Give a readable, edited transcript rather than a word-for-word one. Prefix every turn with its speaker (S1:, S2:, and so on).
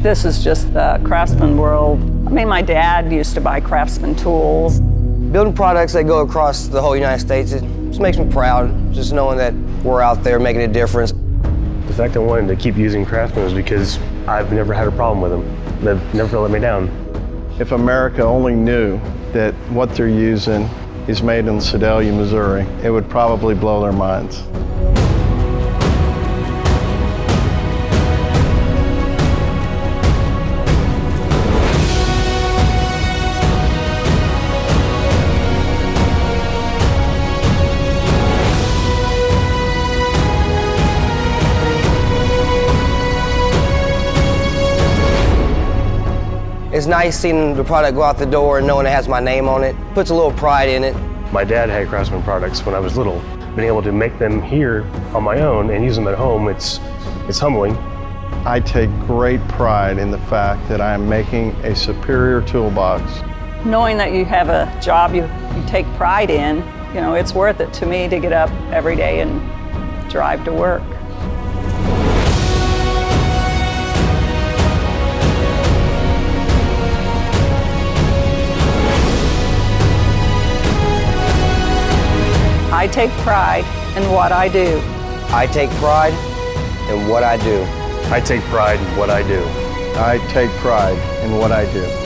S1: This is just the Craftsman world. I mean, my dad used to buy Craftsman tools.
S2: Building products that go across the whole United States, it just makes me proud, just knowing that we're out there making a difference.
S3: The fact I wanted to keep using Craftsman was because I've never had a problem with them. They've never let me down.
S4: If America only knew that what they're using is made in Sedalia, Missouri, it would probably blow their minds.
S2: It's nice seeing the product go out the door and knowing it has my name on it. Puts a little pride in it.
S3: My dad had Craftsman products when I was little. Being able to make them here on my own and use them at home, it's humbling.
S4: I take great pride in the fact that I am making a superior toolbox.
S1: Knowing that you have a job you take pride in, you know, it's worth it to me to get up every day and drive to work. I take pride in what I do.
S2: I take pride in what I do.
S3: I take pride in what I do.
S4: I take pride in what I do.